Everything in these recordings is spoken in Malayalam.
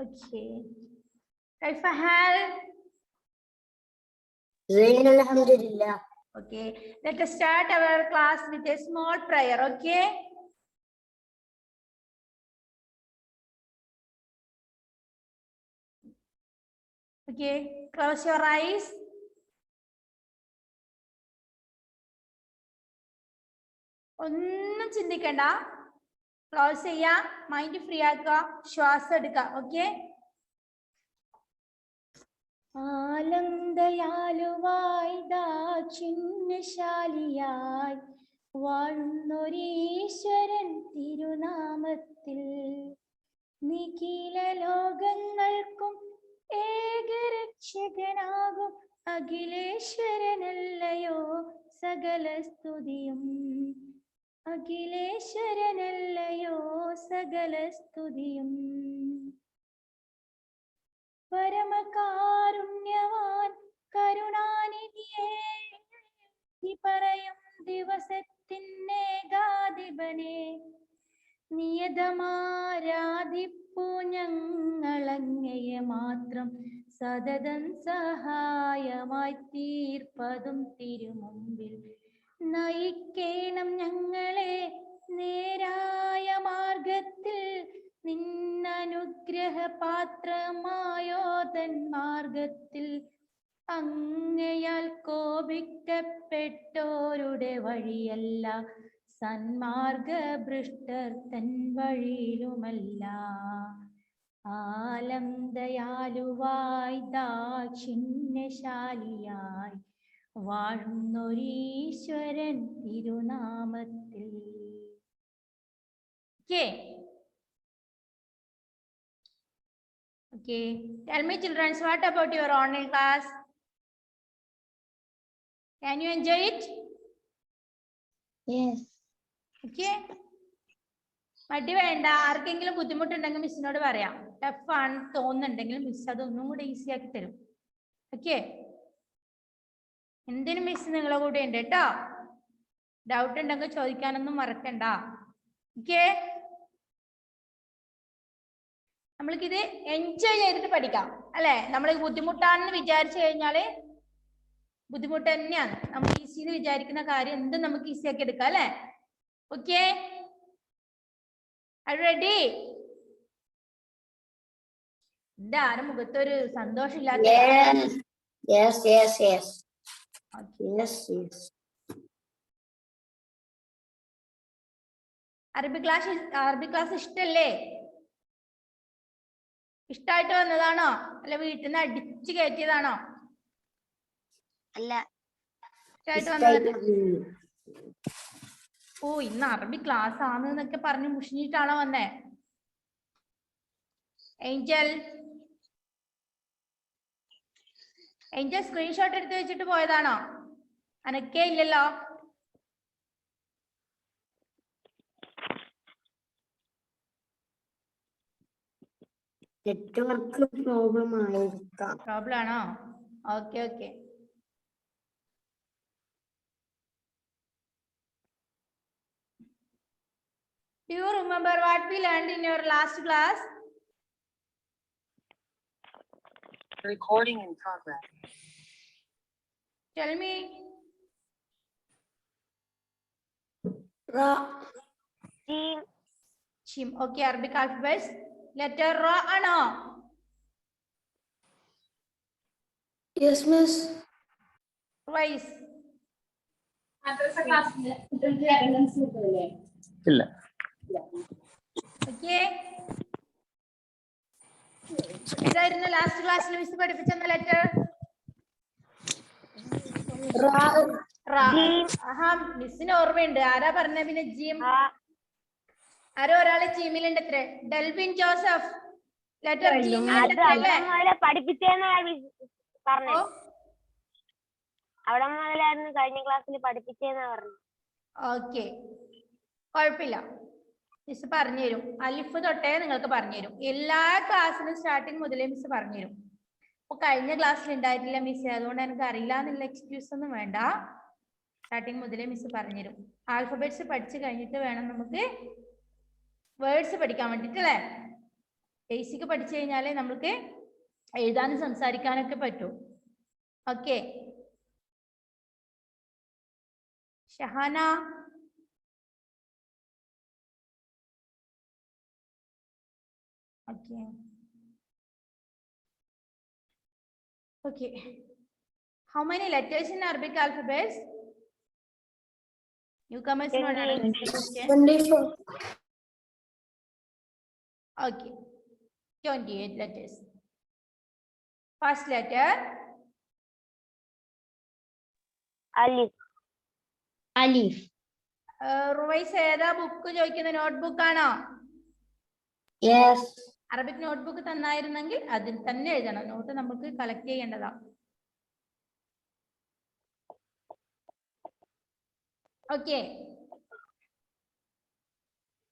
Okay. كيف حال? زين الحمد لله. Okay. Let us start our class with a small prayer. Okay. Okay. Close your eyes. ഒന്നും ചിന്തിക്കണ്ട. ക്ലോസ് ചെയ്യാ, മൈൻഡ് ഫ്രീ ആക്കുക, ശ്വാസം എടുക്കുക. ഓക്കെ. ആലംദയാലുവായി ദാക്ഷിണ്യശാലിയായി വാഴുന്നൊരീശ്വരൻ തിരുനാമത്തിൽ നിഖില ലോകങ്ങൾക്കും ഏകരക്ഷകനാകും അഖിലേശ്വരനല്ലയോ സകല സ്തുതിയും. അഖിലേശ്വരനല്ലയോ സകല സ്തുതിയും. പരമകാരുണ്യവാൻ കരുണാനിധിയേ പറയും ദിവസത്തിനേകാധിപനെ നിയതമാരാധിപ്പു ഞങ്ങളങ്ങയെ മാത്രം സതതം സഹായമായി തീർപ്പതും തിരുമുമ്പിൽ നയിക്കേണം ഞങ്ങളെ നേരായ മാർഗത്തിൽ നിന്നനുഗ്രഹ പാത്രമായോതൻ മാർഗത്തിൽ അങ്ങയാൽ കോപിക്കപ്പെട്ടോരുടെ വഴിയല്ല സന്മാർഗ ഭ്രഷ്ടർ തൻ വഴിയിലുമല്ല. ആലം ദയാലുവായി ദാക്ഷിണ്യശാലിയായി വാഴുന്നൊരീശ്വരൻ തിരുനാമത്തിൽ. Okay. Tell me, children, what about your online class? Can you enjoy it? Yes. Okay. മടി വേണ്ട. ആർക്കെങ്കിലും ബുദ്ധിമുട്ടുണ്ടെങ്കിൽ മിസ്സിനോട് പറയാം. ടഫ് ആണ് തോന്നുന്നുണ്ടെങ്കിൽ മിസ് അതൊന്നും കൂടെ ഈസി ആക്കി തരും. ഓക്കെ. എന്തിനും മിസ് നിങ്ങളെ കൂടെ ഉണ്ട് കേട്ടോ. ഡൗട്ട് ഉണ്ടെങ്കിൽ ചോദിക്കാനൊന്നും മറക്കണ്ട. ഓക്കെ. നമ്മൾക്കിത് എൻജോയ് ചെയ്തിട്ട് പഠിക്കാം അല്ലെ. നമ്മൾ ബുദ്ധിമുട്ടാണെന്ന് വിചാരിച്ചു കഴിഞ്ഞാല് ബുദ്ധിമുട്ട് തന്നെയാണ്. നമ്മൾ ഈസി എന്ന് വിചാരിക്കുന്ന കാര്യം എന്തും നമുക്ക് ഈസി ആക്കി എടുക്കാം അല്ലെ. ഓക്കെ. റെഡി? എന്താ ആരും മുഖത്തൊരു സന്തോഷമില്ലാത്ത? അറബി ക്ലാസ് ഇഷ്ടല്ലേ? ഇഷ്ടായിട്ട് വന്നതാണോ അല്ല വീട്ടിൽ നിന്ന് അടിച്ചു കയറ്റിയതാണോ? അല്ല, ഇഷ്ടായിട്ട് വന്നത്. ഓ, ഇന്ന് അറബി ക്ലാസ് ആണെന്നൊക്കെ പറഞ്ഞ് മുഷിഞ്ഞിട്ടാണോ വന്നേ? ഏഞ്ചൽ സ്ക്രീൻഷോട്ട് എടുത്ത് വെച്ചിട്ട് പോയതാണോ? അനക്കേ ഇല്ലല്ലോ. നെറ്റ്വർക്ക് പ്രോബ്ലം ആയിരിക്കാം. പ്രോബ്ലം ആണോ? Okay okay. Do you remember what we learned in your last class? Recording in progress. Tell me. Ra. Chim. Okay, Arabic alphabets. Letter Ra ano? Yes, miss. Twice. ഇല്ല. Okay. ഏതായിരുന്നു ലാസ്റ്റ് ക്ലാസ്സിൽ മിസ് പഠിപ്പിച്ചെന്ന ലെറ്റർ? മിസ്സിന് ഓർമ്മയുണ്ട്. ആരാ പറഞ്ഞ? പിന്നെ ജിം. ആരോ ഒരാള് ജിമ്മിലുണ്ട് അത്രേ. ഡെൽവിൻ ജോസഫ്. ലെറ്റർ ജി അവിടെ മുതലായിരുന്നു കഴിഞ്ഞ ക്ലാസ്സിൽ പഠിപ്പിച്ചേന്നാ പറഞ്ഞു. ഓക്കെ, കുഴപ്പമില്ല. മിസ് പറഞ്ഞുതരും. അലിഫ് തൊട്ടേ നിങ്ങൾക്ക് പറഞ്ഞുതരും. എല്ലാ ക്ലാസ്സിലും സ്റ്റാർട്ടിങ് മുതലേ മിസ് പറഞ്ഞുതരും. അപ്പൊ കഴിഞ്ഞ ക്ലാസ്സിൽ ഉണ്ടായിട്ടില്ല മിസ്, അതുകൊണ്ട് എനിക്ക് അറിയില്ല എന്നുള്ള എക്സ്ക്യൂസ് ഒന്നും വേണ്ട. സ്റ്റാർട്ടിങ് മുതലേ മിസ് പറഞ്ഞുതരും. ആൽഫബറ്റ്സ് പഠിച്ചു കഴിഞ്ഞിട്ട് വേണം നമുക്ക് വേർഡ്സ് പഠിക്കാൻ വേണ്ടിട്ട് അല്ലേ. ബേസിക് പഠിച്ചു കഴിഞ്ഞാലേ നമുക്ക് എഴുതാനും സംസാരിക്കാനൊക്കെ പറ്റൂ. Okay, Shahana. Okay. Okay. How many letters in Arabic alphabet? Newcomers know the question. 24. Okay. 28 letters. First letter. Alif. Alif. Ruwais ഏതാ ബുക്ക് ചോദിക്കുന്ന നോട്ട്ബുക്ക് ആണോ? Yes. അറബിക് നോട്ട്ബുക്ക് തന്നായിരുന്നെങ്കിൽ അതിൽ തന്നെ എഴുതണം. നോട്ട് നമുക്ക് കളക്ട് ചെയ്യേണ്ടതാ. ഓക്കെ.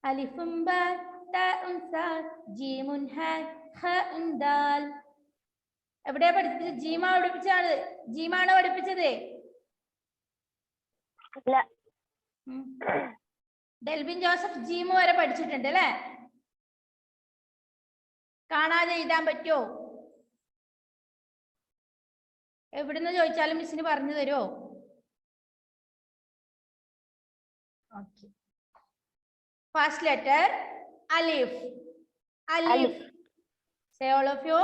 അലിഫും ബാ താഉൻ സാ ജീമുൻ ഹാ ഖാഉൻ ദാൽ. എവിടെയാ പഠിപ്പിച്ചത്? ജീമാ പഠിപ്പിച്ചാണ്. ജീമാണോ പഠിപ്പിച്ചത്? ഇല്ല. ഡെൽവിൻ ജോസഫ് ജീമു വരെ പഠിച്ചിട്ടുണ്ട് അല്ലേ? കാണാതെ എഴുതാൻ പറ്റുമോ? എവിടുന്ന് ചോദിച്ചാലും മിസ്സിന് പറഞ്ഞു തരുമോ? Okay. First letter Alif. Alif. Say all of you.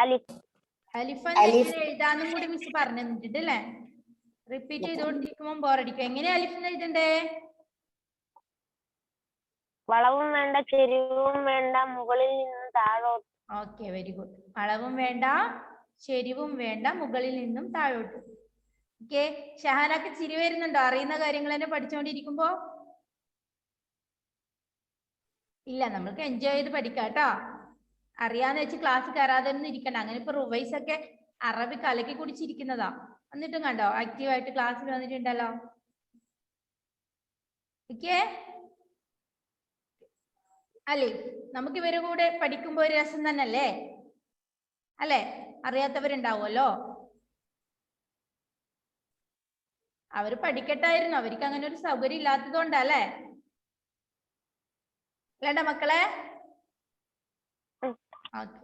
Alif. അലിഫ് എങ്ങനെ എഴുതാന്നും കൂടി മിസ് പറഞ്ഞു തന്നിട്ടുണ്ട് അല്ലേ? റിപ്പീറ്റ് ചെയ്തുകൊണ്ടിരിക്കുമ്പോൾ ബോറടിക്കും. എങ്ങനെയാ അലിഫ് എഴുതണ്ടേ? വളവും വേണ്ട, ചെരിവും വേണ്ട, മുകളിൽ നിന്ന് താഴോട്ട്. Okay, very good. വളവും വേണ്ട, ചെരിവും വേണ്ട, മുകളിൽ നിന്നും താഴോട്ട്. ഓക്കെ. ഷഹാനക്ക് ചിരി വരുന്നുണ്ടോ? അറിയുന്ന കാര്യങ്ങൾ തന്നെ പഠിച്ചുകൊണ്ടിരിക്കുമ്പോ? ഇല്ല, നമ്മൾക്ക് എൻജോയ് ചെയ്ത് പഠിക്കാം കേട്ടോ. അറിയാന്ന് വെച്ച് ക്ലാസ് കയറാതെ ഒന്നും ഇരിക്കണ്ട. അങ്ങനെ ഇപ്പൊ റുവൈസ് ഒക്കെ അറബി കലക്കി കുടിച്ചിരിക്കുന്നതാ. എന്നിട്ടും കണ്ടോ ആക്റ്റീവായിട്ട് ക്ലാസ്സിൽ വന്നിട്ടുണ്ടല്ലോ. ഓക്കെ. അല്ലേ, നമുക്ക് ഇവരുടെ കൂടെ പഠിക്കുമ്പോ ഒരു രസം തന്നെയല്ലേ? അല്ലെ? അറിയാത്തവരുണ്ടാവുമല്ലോ. അവര് പഠിക്കട്ടായിരുന്നു. അവർക്ക് അങ്ങനെ ഒരു സൗകര്യം ഇല്ലാത്തത് കൊണ്ടല്ലേ? അല്ലേണ്ട മക്കളെ? ഓക്കെ.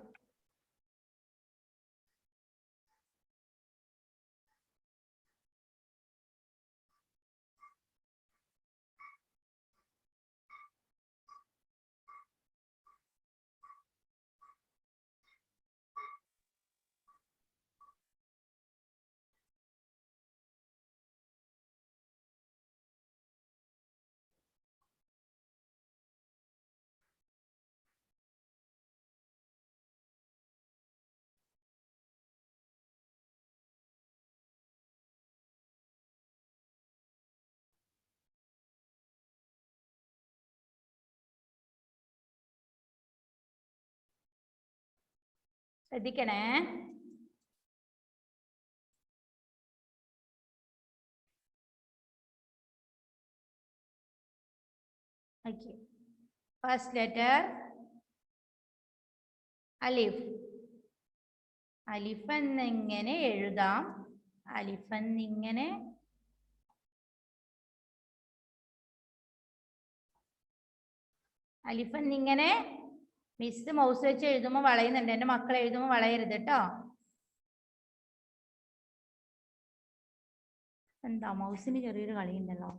ശ്രദ്ധിക്കണേ. ഓക്കെ. ഫസ്റ്റ് ലെറ്റർ അലിഫ്. അലിഫ് എന്നിങ്ങനെ എഴുതാം. അലിഫ് എന്നിങ്ങനെ അലിഫ് എന്നിങ്ങനെ മിസ് മൗസ് വെച്ച് എഴുതുമ്പോൾ വളയുന്നുണ്ട്. എന്റെ മക്കൾ എഴുതുമ്പോൾ വളയരുത് കേട്ടോ. എന്താ മൗസിന് ചെറിയൊരു കളിയുണ്ടല്ലോ.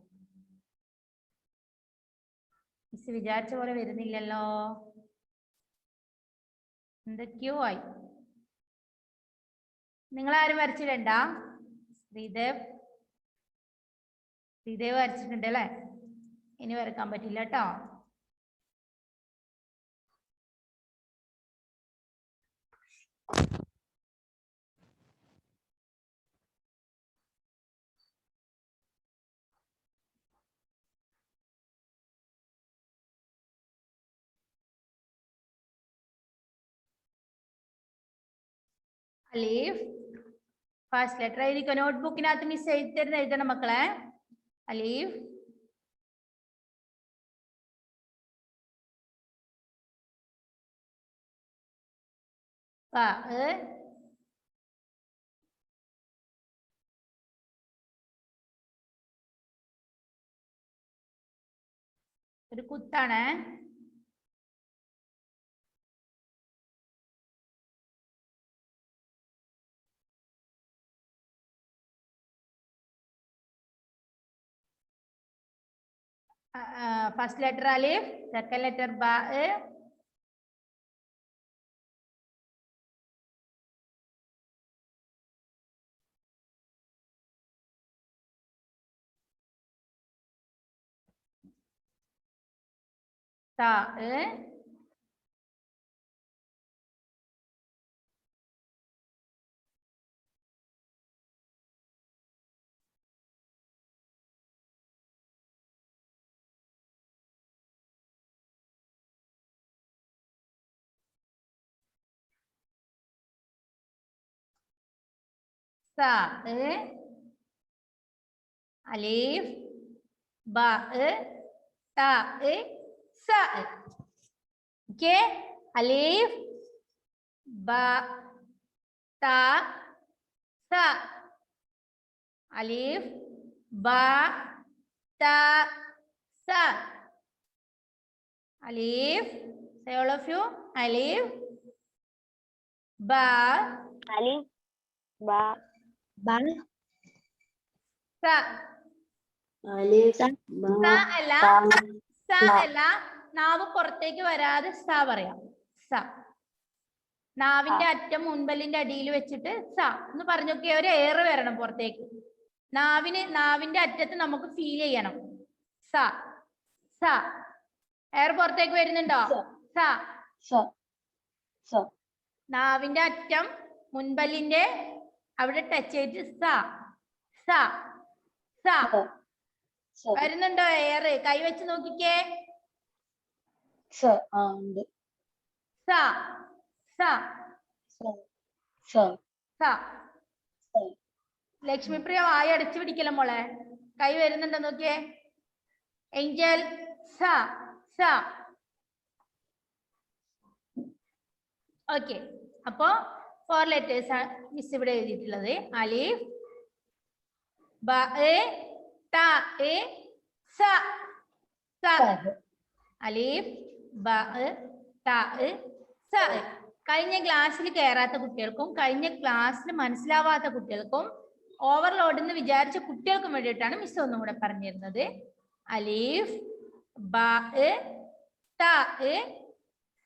മിസ് വിചാരിച്ച പോലെ വരുന്നില്ലല്ലോ. എന്തൊക്കെയോ ആയി. നിങ്ങളാരും വരച്ചിട്ടുണ്ടാ? ശ്രീദേവ് വരച്ചിട്ടുണ്ട് അല്ലേ? ഇനി വരക്കാൻ പറ്റില്ല കേട്ടോ. അലീഫ് ഫസ്റ്റ് ലെറ്റർ എഴുതിക്കോ. നോട്ട്ബുക്കിനകത്ത് മിസ് എഴുതി തരുന്ന എഴുതണം മക്കളെ. അലീഫ്. ഒരു കുത്താണ്. First letter alif, second letter ba, ta, sa, alif, ba, ta, sa. Okay, alif, ba, ta, sa. Alif, ba, ta, sa. Alif, say all of you. Alif, ba, alif, ba, Ba. sa. Alif. Sa Ba. അല്ല, Ta. സ അല്ല, നാവ് പുറത്തേക്ക് വരാതെ സ പറയാം. സ. നാവിന്റെ അറ്റം മുൻപല്ലിന്റെ അടിയിൽ വെച്ചിട്ട് സ എന്ന് പറഞ്ഞൊക്കെ ഒരു എയർ വരണം പുറത്തേക്ക്. നാവിന്റെ അറ്റത്ത് നമുക്ക് ഫീൽ ചെയ്യണം. സ സ. എയർ പുറത്തേക്ക് വരുന്നുണ്ടോ? സ. Sa. Sa. നാവിന്റെ അറ്റം മുൻപല്ലിന്റെ അവിടെ ടച്ച് ചെയ്തിട്ട് സ സ സ. Sa. വരുന്നുണ്ടോ എയർ? കൈവച്ച് നോക്കിക്കേ. Sa. And. സ സ Sa. Sa. സ. Sa. ലക്ഷ്മിപ്രിയ വായ അടച്ചു പിടിക്കല മോളെ. കൈ വരുന്നുണ്ടോ നോക്കിയേ. ഏഞ്ചൽ സ സ. ഓക്കെ, അപ്പോ 4 ലെറ്റേഴ്സ് മിസ് ഇവിടെ എഴുതിയിട്ടുള്ളത്. അലിഫ്, ബ, ത, സ. സ. അലിഫ്, ബ, ത, സ. കഴിഞ്ഞ ക്ലാസ്സിൽ കയറാത്ത കുട്ടികൾക്കും കഴിഞ്ഞ ക്ലാസ്സിൽ മനസ്സിലാവാത്ത കുട്ടികൾക്കും ഓവർലോഡ് എന്ന് വിചാരിച്ച കുട്ടികൾക്കും വേണ്ടിയിട്ടാണ് മിസ് ഒന്നും കൂടെ പറഞ്ഞിരുന്നത്. അലിഫ്, ബ, ത,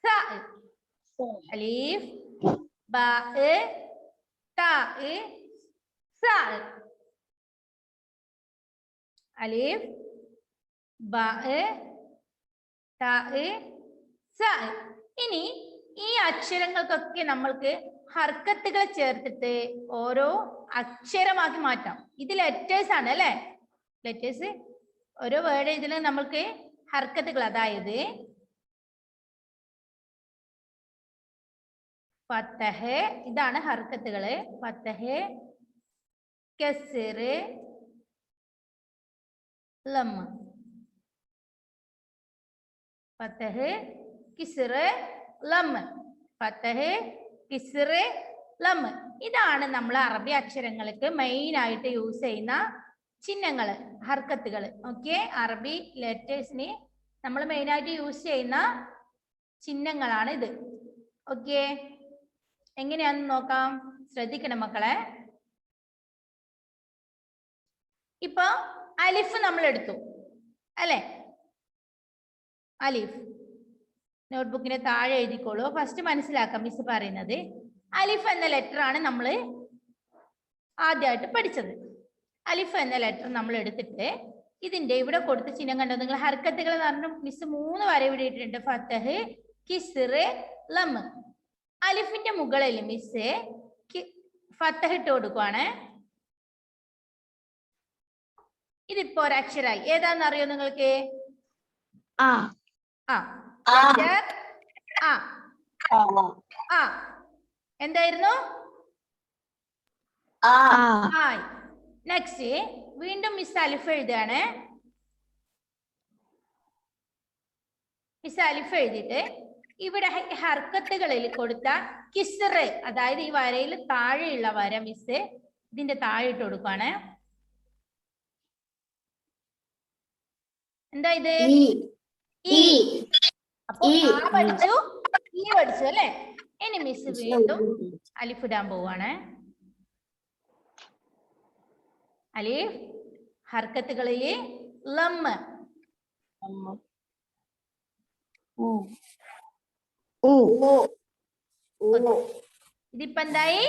സ. അലിഫ്, ബ, ത, സ. അലിഫ്, ബ, ത, സ. ഇനി ഈ അക്ഷരങ്ങൾക്കൊക്കെ നമ്മൾക്ക് ഹർക്കത്തുകൾ ചേർത്തിട്ട് ഓരോ അക്ഷരമാക്കി മാറ്റാം. ഇത് ലെറ്റേഴ്സ് ആണ് അല്ലെ? ലെറ്റേഴ്സ് ഓരോ വേർഡ് ഇതിൽ നമ്മൾക്ക് ഹർക്കത്തുകൾ, അതായത് ഫത്തഹ്, ഇതാണ് ഹർക്കത്തുകള്. ഫത്തഹ്, കസ്ർ, ലം. ഫത്തഹ്, കിസ്ർ, ലം. ഫത്തഹ്, കിസ്ർ, ലം. ഇതാണ് നമ്മൾ അറബി അക്ഷരങ്ങൾക്ക് മെയിൻ ആയിട്ട് യൂസ് ചെയ്യുന്ന ചിഹ്നങ്ങള്, ഹർക്കത്തുകള്. ഓക്കെ, അറബി ലെറ്റേഴ്സിന് നമ്മൾ മെയിൻ ആയിട്ട് യൂസ് ചെയ്യുന്ന ചിഹ്നങ്ങളാണ് ഇത്. ഓക്കെ, എങ്ങനെയാന്ന് നോക്കാം. ശ്രദ്ധിക്കണം മക്കളെ. ഇപ്പൊ അലിഫ് നമ്മൾ എടുത്തു അല്ലെ? അലിഫ് നോട്ട്ബുക്കിന്റെ താഴെ എഴുതിക്കോളൂ. ഫസ്റ്റ് മനസ്സിലാക്കാം മിസ് പറയുന്നത്. അലിഫ് എന്ന ലെറ്റർ ആണ് നമ്മൾ ആദ്യമായിട്ട് പഠിച്ചത്. അലിഫ് എന്ന ലെറ്റർ നമ്മൾ എടുത്തിട്ട് ഇതിന്റെ ഇവിടെ കൊടുത്ത ചിഹ്നം കണ്ടോ നിങ്ങൾ? ഹർക്കത്തുകൾ എന്ന് പറഞ്ഞു മിസ് 3 വരെ ഇവിടെ ഇട്ടിട്ടുണ്ട്. ഫത്തഹ്, കിസ്ർ, ലം. അലിഫിന്റെ മുകളിൽ മിസ് ഫത്തഹ് ഇട്ട് കൊടുക്കുവാണ്. ഇതിപ്പോ ഒരക്ഷരായി. ഏതാന്ന് അറിയോ നിങ്ങൾക്ക്? ആ. ആ. ആ. ആ. എന്തായിരുന്നു? ആയി. നെക്സ്റ്റ് വീണ്ടും മിസ് അലിഫ് എഴുതാണ്. മിസ് അലിഫ് എഴുതിയിട്ട് ഇവിടെ ഹർക്കത്തുകളിൽ കൊടുത്ത കിസ്ർ, അതായത് ഈ വരയിൽ താഴെയുള്ള വര മിസ് ഇതിന്റെ താഴെ ഇട്ട് കൊടുക്കാണ്. എന്താ ഇത്? അപ്പൊ ആ പഠിച്ചു, ഈ പഠിച്ചു അല്ലെ? ഇനി മിസ് വീണ്ടും അലിഫ് ഇടാൻ പോവാണ്. അലിഫ്, ഹർക്കത്തുകളിൽ ലം. ഇതിപ്പോ എന്തായി?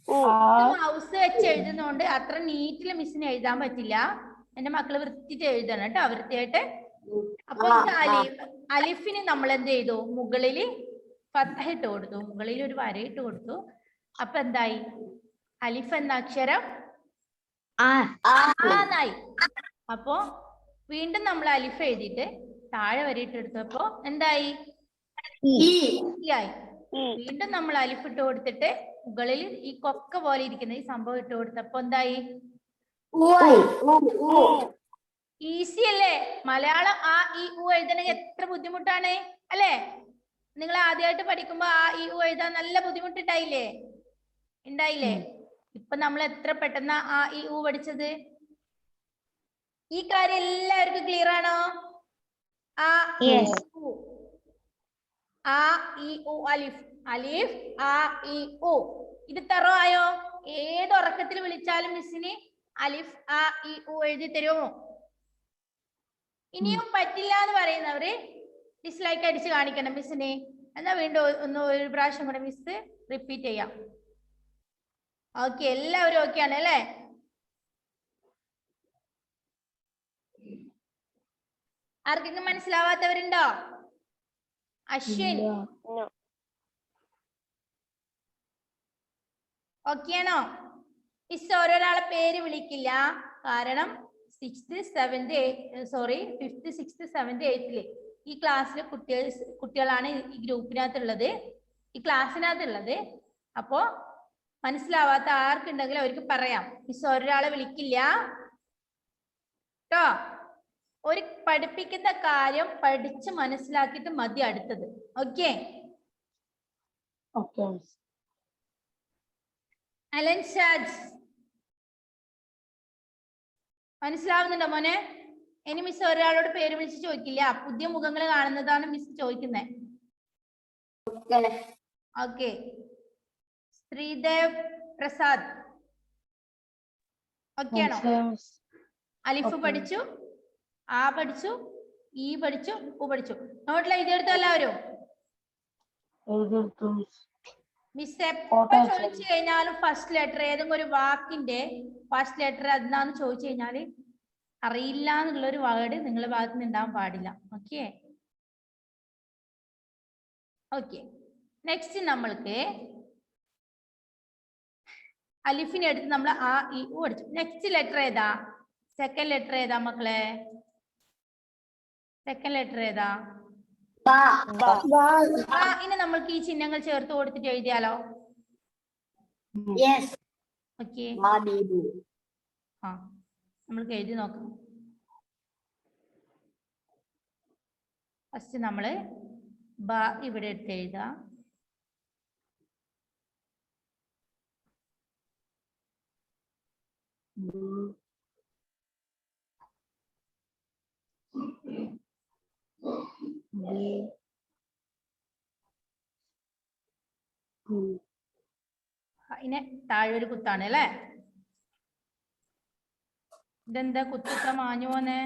മൗസ് വെച്ച് എഴുതുന്നോണ്ട് അത്ര നീറ്റില് മിസ്സിന് എഴുതാൻ പറ്റില്ല. എന്റെ മക്കള് വൃത്തിയിട്ട് എഴുതണം കേട്ടോ, വൃത്തിയായിട്ട്. അപ്പൊ ഇത് അലിഫിന് നമ്മൾ എന്ത് ചെയ്തു? മുകളില് ഫത്തഹ ഇട്ട് കൊടുത്തു, മുകളിൽ ഒരു വര ഇട്ട് കൊടുത്തു. അപ്പൊ എന്തായി? അലിഫ് എന്ന അക്ഷരം ആയി. അപ്പോ വീണ്ടും നമ്മൾ അലിഫ് എഴുതിയിട്ട് താഴെ വര ഇട്ടെടുത്തപ്പോ എന്തായി? ആയി. വീണ്ടും നമ്മൾ അലിഫ് ഇട്ട് കൊടുത്തിട്ട് മുകളിൽ ഈ കൊക്ക പോലെ ഇരിക്കുന്ന ഈ സംഭവം ഇട്ട് കൊടുത്തപ്പോ എന്തായി? ഈസി അല്ലേ? മലയാളം ആ ഈ ഊ എഴുതണമെങ്കിൽ എത്ര ബുദ്ധിമുട്ടാണ് അല്ലേ? നിങ്ങൾ ആദ്യമായിട്ട് പഠിക്കുമ്പോ ആ ഈ ഊ എഴുതാൻ നല്ല ബുദ്ധിമുട്ടുണ്ടായില്ലേ? ഉണ്ടായില്ലേ? ഇപ്പൊ നമ്മൾ എത്ര പെട്ടെന്ന് ആ ഈ ഊ പഠിച്ചത്. ഈ കാര്യം എല്ലാവർക്കും ക്ലിയർ ആണോ? ആ ഈ ഊ അലിഫ്, അലിഫ് ആ ഈ ഊ. ഇത് തറോ ആയോ? ഏത് ഉറക്കത്തിൽ വിളിച്ചാലും മിസ്സിന് അലിഫ് ആ ഈ ഊ എഴുതി തരുമോ? ഇനിയും പറ്റില്ല എന്ന് പറയുന്നവര് ഡിസ്ലൈക്ക് അടിച്ച് കാണിക്കണം മിസ്സിനെ. എന്നാ വീണ്ടും ഒരു പ്രാവശ്യം കൂടെ മിസ് റിപ്പീറ്റ് ചെയ്യാം. ഓക്കെ, എല്ലാവരും ഓക്കെ ആണ് അല്ലേ? ആർക്കെങ്കിലും മനസ്സിലാവാത്തവരുണ്ടോ? അശ്വിൻ ഓക്കെ ആണോ? മിസ് ഓരോരാളെ പേര് വിളിക്കില്ല, കാരണം 6th 7th 5th 6th 7th 8th ഈ ക്ലാസ്സിലെ കുട്ടികളാണ് ഈ ഗ്രൂപ്പിനകത്തുള്ളത്, ഈ ക്ലാസ്സിനകത്തുള്ളത്. അപ്പോ മനസ്സിലാവാത്ത ആർക്കുണ്ടെങ്കിൽ അവർക്ക് പറയാം. മിസ് ഒരാളെ വിളിക്കില്ല കേട്ടോ. ഒരു പഠിപ്പിക്കുന്ന കാര്യം പഠിച്ച് മനസ്സിലാക്കിയിട്ട് മതി അടുത്തത്. ഓക്കെ? അലൻ ഷാജ് മനസ്സിലാവുന്നുണ്ടോ മോനെ? ഇനി മിസ് ഒരാളോട് പേര് വിളിച്ച് ചോദിക്കില്ല, പുതിയ മുഖങ്ങൾ കാണുന്നതാണ് മിസ് ചോദിക്കുന്നത്. ഓക്കെ, ശ്രീദേവ് പ്രസാദ് ഓക്കെ ആണോ? അലിഫ് പഠിച്ചു, ആ പഠിച്ചു, ഈ പഠിച്ചു, ഉ പഠിച്ചു. നോട്ടിൽ എഴുതിയെടുത്തു എല്ലാവരും? മിസ് എപ്പോ ചോദിച്ചു കഴിഞ്ഞാലും ഫസ്റ്റ് ലെറ്റർ ഏതെങ്കിലും ഒരു വാക്കിന്റെ ഫസ്റ്റ് ലെറ്റർ എന്താന്ന് ചോദിച്ചു കഴിഞ്ഞാല് അറിയില്ല എന്നുള്ള ഒരു വേർഡ് നിങ്ങളുടെ ഭാഗത്ത് നിന്ന് ഉണ്ടാവാൻ പാടില്ല. Okay okay. നെക്സ്റ്റ് നമ്മൾക്ക് അലിഫിനെ എടുത്ത് നമ്മൾ ആ ഇ ഉ പഠിച്ചു. നെക്സ്റ്റ് ലെറ്റർ ഏതാ? സെക്കൻഡ് ലെറ്റർ ഏതാ മക്കളെ? സെക്കൻഡ് ലെറ്റർ ഏതാ? ഇനി നമ്മൾക്ക് ഈ ചിഹ്നങ്ങൾ ചേർത്ത് കൊടുത്തിട്ട് എഴുതിയാലോ? ഓക്കെ, ആ നമ്മൾക്ക് എഴുതി നോക്കാം. ഫസ്റ്റ് നമ്മള് ബ ഇവിടെ എടുത്ത് എഴുതാം. അതിനെ താഴെ ഒരു കുത്താണ് അല്ലേ? ഇതെന്താ കുത്തിട്ട മാഞ്ഞു പോന്നെ?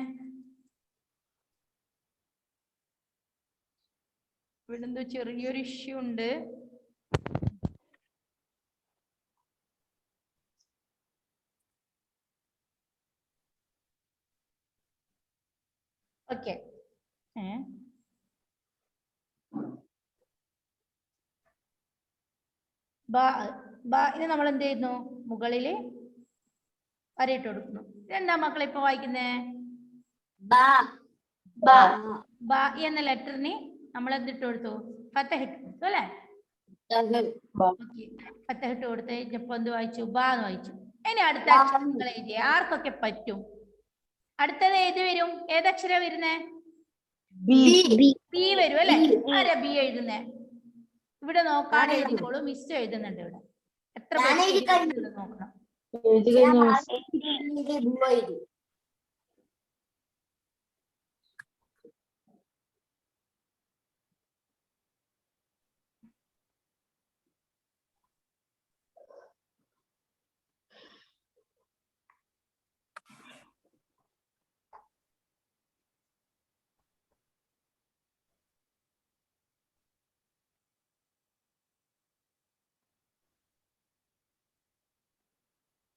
ഇവിടെ എന്തോ ചെറിയൊരു ഇഷ്യൂ ഉണ്ട്. ഓക്കെ, ഇനി നമ്മൾ എന്ത് ചെയ്യുന്നു? മുകളില് വരയിട്ട് കൊടുക്കുന്നു. എന്താ മക്കളെ ഇപ്പൊ വായിക്കുന്നേ? ബ എന്ന ലെറ്ററിന് നമ്മൾ എന്തിട്ട് കൊടുത്തു? ഫത്തഹ ഇട്ട് കൊടുത്തു അല്ലെ? ഫത്തഹ ഇട്ട് കൊടുത്ത് കഴിഞ്ഞപ്പോ എന്ത് വായിച്ചു? ബ എന്ന് വായിച്ചു. ഇനി അടുത്ത അക്ഷരങ്ങൾ എഴുതിയ ആർക്കൊക്കെ പറ്റും? അടുത്തത് ഏത് വരും? ഏതക്ഷര വരുന്നേ? ബി വരും അല്ലെ? ആരാ ബി എഴുതുന്നേ? ഇവിടെ നോക്കാൻ എഴുതിക്കോളൂ, മിസ് എഴുതുന്നുണ്ട് ഇവിടെ. എത്ര നോക്കണം.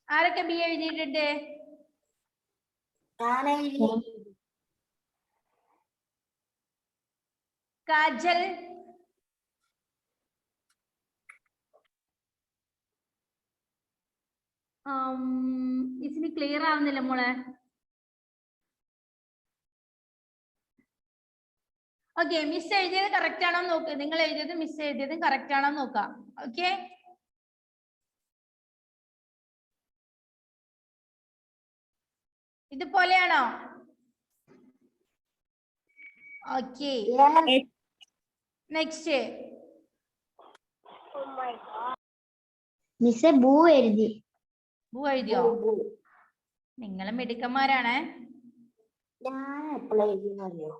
ആരൊക്കെ ബി എഴുതിയിട്ടുണ്ട്? കാജൽ, ഇതിന് ക്ലിയർ ആവുന്നില്ല മോളെ. ഓക്കെ, മിസ് എഴുതിയത് കറക്റ്റ് ആണോ നോക്ക്. നിങ്ങൾ എഴുതിയത് മിസ് എഴുതിയത് കറക്റ്റ് ആണോ നോക്കാം. ഓക്കെ, ഇതുപോലെയാണോ? Okay, next. മിസ്സേ ബൂ എഴുതി. ബൂ എഴുതിയോ? നിങ്ങൾ മിടുക്കന്മാരാണ്. ഞാൻ എപ്പോഴാ എഴുതിയെന്നറിയോ?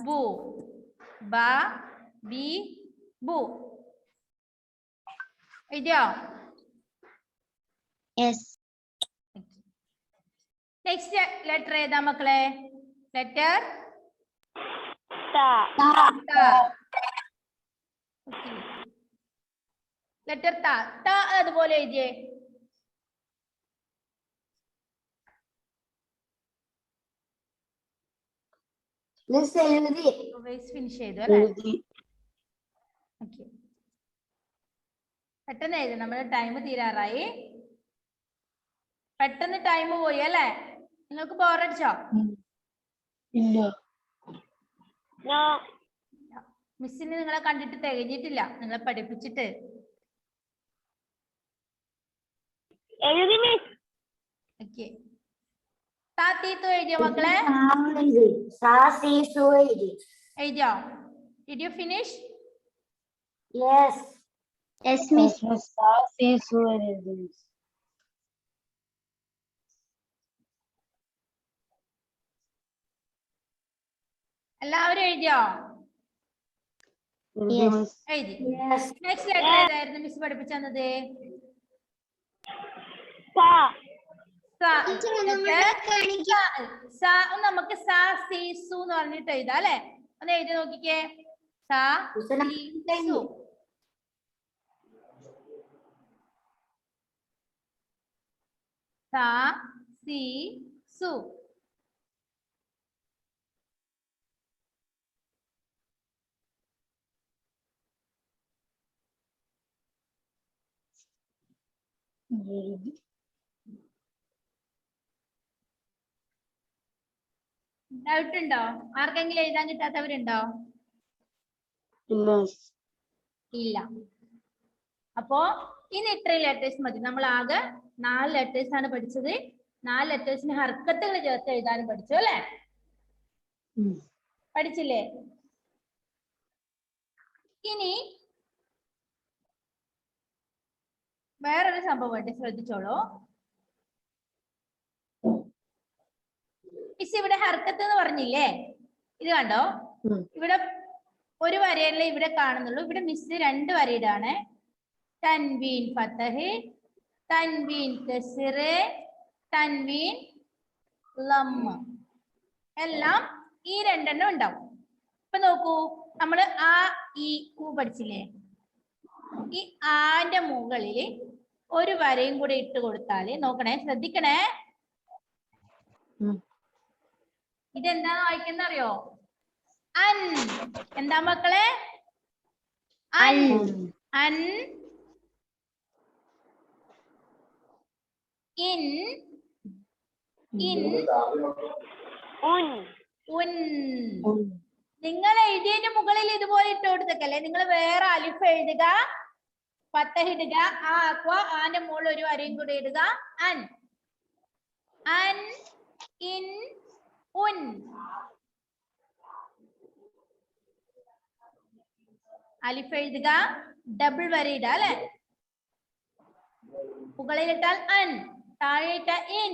ബു, ബ, ബി, ബു എഴുതിയോ? യെസ്. നെക്സ്റ്റ് ലെറ്റർ ഏതാ മക്കളെ? ലെറ്റർ ലെറ്റർ ത അതുപോലെ എഴുതിയേ. ഫിനിഷ് ചെയ്തു അല്ലേ? ഓക്കെ, പെട്ടെന്ന് എഴുതി, നമ്മുടെ ടൈം തീരാറായി. പെട്ടെന്ന് ടൈം പോയി അല്ലേ? നിങ്ങൾക്ക് ബോറടിച്ചോ? ഇല്ല. മിസ്സിന് നിങ്ങളെ കണ്ടിട്ട് തികഞ്ഞിട്ടില്ല, നിങ്ങളെ പഠിപ്പിച്ചിട്ട്. ഓക്കെ, താത്തീത്തു എഴുതിയോ മക്കളെ? എഴുതിയോ? Did you finish? Yes. Yes miss. എല്ലാവരും എഴുതിയോ? എഴുതി. നെക്സ്റ്റ് ലെറ്റർ ഏതായിരുന്നു മിസ് പഠിപ്പിച്ചു തന്നത്? നമുക്ക് സ സി സു എന്ന് പറഞ്ഞിട്ട് എഴുതാം അല്ലെ? ഒന്ന് എഴുതി നോക്കിക്കേ. സ സി സു. സ സി സു. ഡൗട്ട് ഉണ്ടോ? ആർക്കെങ്കിലും എഴുതാൻ കിട്ടാത്തവരുണ്ടോ? ഇല്ല. അപ്പോ ഇനി ഇത്രയും ലെറ്റേഴ്സ് മതി. നമ്മൾ ആകെ 4 ലെറ്റേഴ്സ് ആണ് പഠിച്ചത്. 4 ലെറ്റേഴ്സിന് ഹർക്കത്തുകൾ ചേർത്ത് എഴുതാനും പഠിച്ചു അല്ലെ? പഠിച്ചില്ലേ? ഇനി വേറൊരു സംഭവം ശ്രദ്ധിച്ചോളൂ. മിസ് ഇവിടെ ഹർക്കത്ത് എന്ന് പറഞ്ഞില്ലേ? ഇത് കണ്ടോ? ഇവിടെ ഒരു വരയല്ലേ ഇവിടെ കാണുന്നുള്ളൂ. ഇവിടെ മിസ് 2 വരയിടാണ്. തൻവീൻ ഫതഹ്, തൻവീൻ കസ്റ്, തൻവീൻ ലമ്മ, എല്ലാം ഈ 2 എണ്ണം ഉണ്ടാവും. ഇപ്പൊ നോക്കൂ, നമ്മള് ആ ഈ ഊ പഠിച്ചില്ലേ? ഈ ആന്റെ മുകളിൽ ഒരു വരയും കൂടെ ഇട്ട് കൊടുത്താല്, നോക്കണേ, ശ്രദ്ധിക്കണേ, ഇതെന്താന്ന് വായിക്കുന്ന അറിയോ? അൻ. എന്താ മക്കളെ? അൻ. അൻ. ഇൻ. ഇൻ. ഉൻ. ഉൻ. നിങ്ങൾ എഴുതിയതിന്റെ മുകളിൽ ഇതുപോലെ ഇട്ട് കൊടുത്തേക്കല്ലേ. നിങ്ങൾ വേറെ അലിഫ് എഴുതുക, ഫതഹ് ഇടുക, ആ ആക്കുക, ആന്റെ മുകളിൽ ഒരു വരയും കൂടി ഇടുക. അൻ. അൻ. ഇൻ. ഉൻ. അലിഫ് എഴുതുക, ഡബിൾ വര ഇടുക അല്ലെ? മുകളിലിട്ടാൽ അൻ, താഴെ ഇട്ട ഇൻ,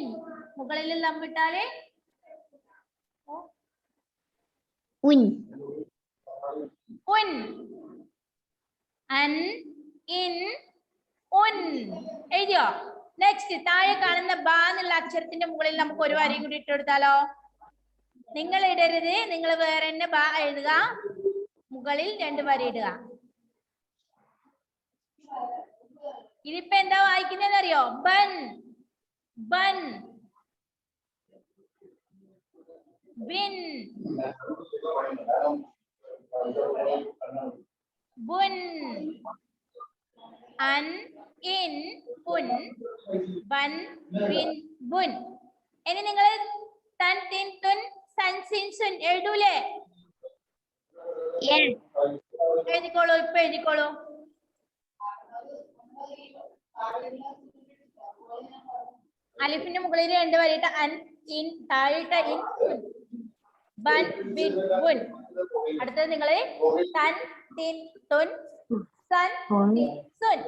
മുകളിൽ ലംബിട്ടാല് ഉൻ. ഉൻ. അൻ. ഇൻ. ഉൻ. എഴുതിയോ? നെക്സ്റ്റ് താഴെ കാണുന്ന ബ എന്നുള്ള അക്ഷരത്തിന്റെ മുകളിൽ നമുക്ക് ഒരു വരയും കൂടി ഇട്ട് കൊടുത്താലോ? നിങ്ങൾ ഇടരുത്, നിങ്ങൾ വേറെ തന്നെ ബാ എഴുതുക, മുകളിൽ 2 വരി ഇടുക. ഇതിപ്പോ എന്താ വായിക്കുന്നത് അറിയോ? ബൻ, ബൻ, ബിൻ, ബുൻ, അൻ, ഇൻ, ഉൻ, ബൻ, ബിൻ, ബുൻ. ഇനി നിങ്ങൾ തൻ, തിൻ, തുൻ, സൻ, സിൻ, സുൻ എഴുതൂലേ? എഴുതിക്കോളൂ, ഇപ്പൊ എഴുതിക്കോളൂ. അലിഫിന്റെ മുകളിൽ 2 വരിയിട്ട് അൻ, ഇൻ, താഴെയിട്ട ഇൻ, സുൻ, ബൻ, ബിൻ, ബുൻ. അടുത്തത് നിങ്ങള് തൻ, തിൻ, തുൻ, സൻ, സിൻ, സുൻ.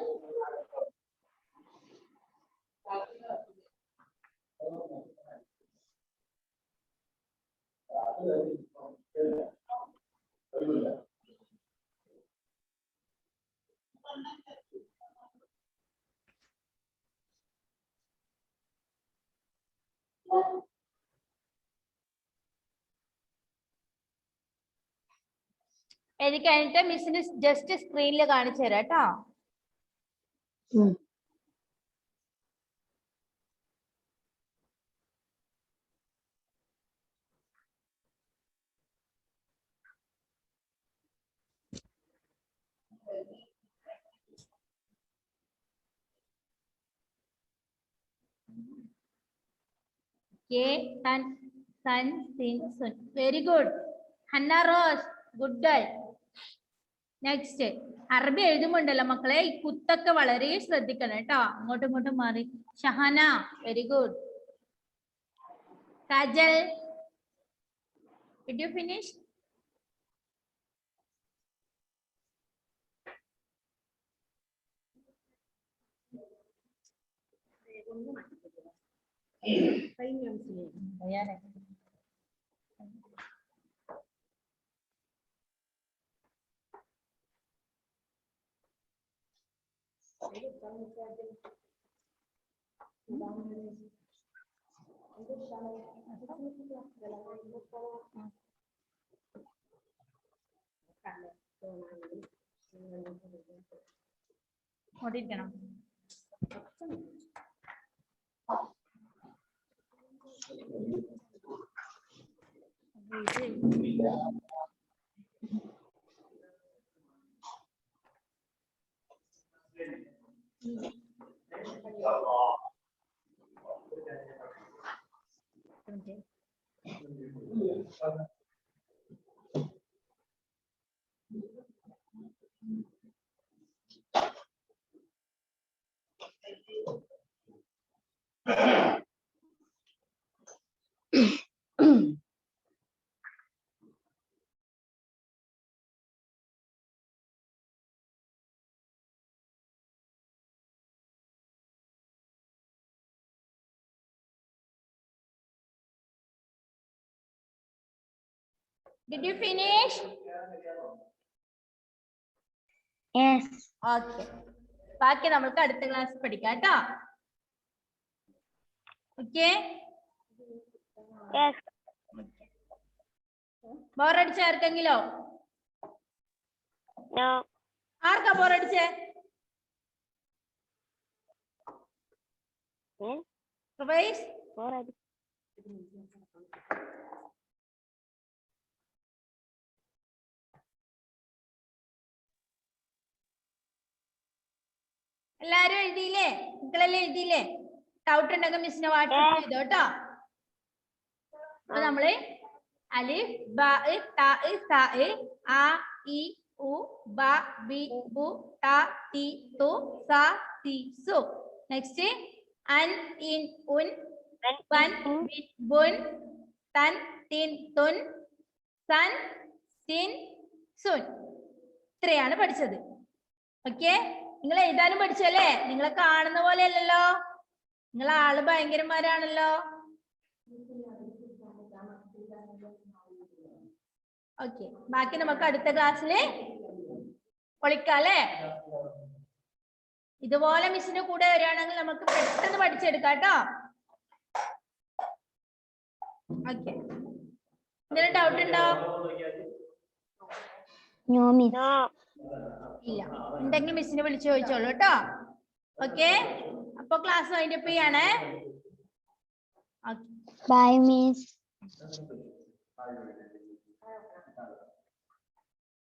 എഴുതി കഴിഞ്ഞിട്ട് മിസ്സിന് ജസ്റ്റ് സ്ക്രീനിൽ കാണിച്ചു തരാം കേട്ടോ. തൻ, സൻ, സിൻ, സുൻ. Very good. Hanna Rose, good girl. Next Arabi എഴുതുമ്പോണ്ടല്ലോ മക്കളെ, ഈ കുത്തൊക്കെ വളരെ ശ്രദ്ധിക്കണം കേട്ടോ. അങ്ങോട്ടും ഇങ്ങോട്ടും മാറി. Shahana, very good. Kajal, did you finish? ഓടിക്കണം. Did you finish? Yes. Okay. ബാക്കി നമുക്ക് അടുത്ത ക്ലാസ് പഠിക്കാം കേട്ടോ. ഓക്കെ. ബോറടിച്ച ആർക്കെങ്കിലോ? ആർക്കാ ബോറടിച്ചേ? സുബൈസ്? എല്ലാരും എഴുതിയില്ലേ? മക്കളെല്ലാം എഴുതിയില്ലേ? ഡൗട്ട് ഉണ്ടെങ്കിൽ മിസ്സിനെ വാട്സാപ്പ് ചെയ്തോ കേട്ടോ. അപ്പൊ നമ്മള് അലിഫ്, ബ, ത, സ, ആ, ഇ, ഉ, ബ, ബി, ബു, ത, തി, തു, സ, തി, സു. നെക്സ്റ്റ് അൻ, ഇൻ, ഉൻ, ബൻ, ബിൻ, ബുൻ, തൻ, തിൻ, തുൻ, സൻ, സിൻ, സുൻ. ഇത്രയാണ് പഠിച്ചത്. ഓക്കെ. നിങ്ങൾ എഴുതാനും പഠിച്ചല്ലേ? നിങ്ങളെ കാണുന്ന പോലെ അല്ലല്ലോ, നിങ്ങൾ ആള് ഭയങ്കരന്മാരാണല്ലോ. ഓക്കെ. ബാക്കി നമുക്ക് അടുത്ത ക്ലാസ്സില് പൊളിക്കാല്ലേ? ഇതുപോലെ മിസ്സിന്റെ കൂടെ വരികയാണെങ്കിൽ നമുക്ക് പെട്ടെന്ന് പഠിച്ചെടുക്കാം കേട്ടോ. ഓക്കെ. എന്തെങ്കിലും ഡൗട്ട് ഉണ്ടോ? No, miss. നോ. ഇല്ല. ഉണ്ടെങ്കിൽ മിസ്സിനെ വിളിച്ചു ചോദിച്ചോളൂ കേട്ടോ. ഓക്കെ, അപ്പൊ ക്ലാസ് വൈൻഡപ്പ് ചെയ്യാണ്. Bye, miss.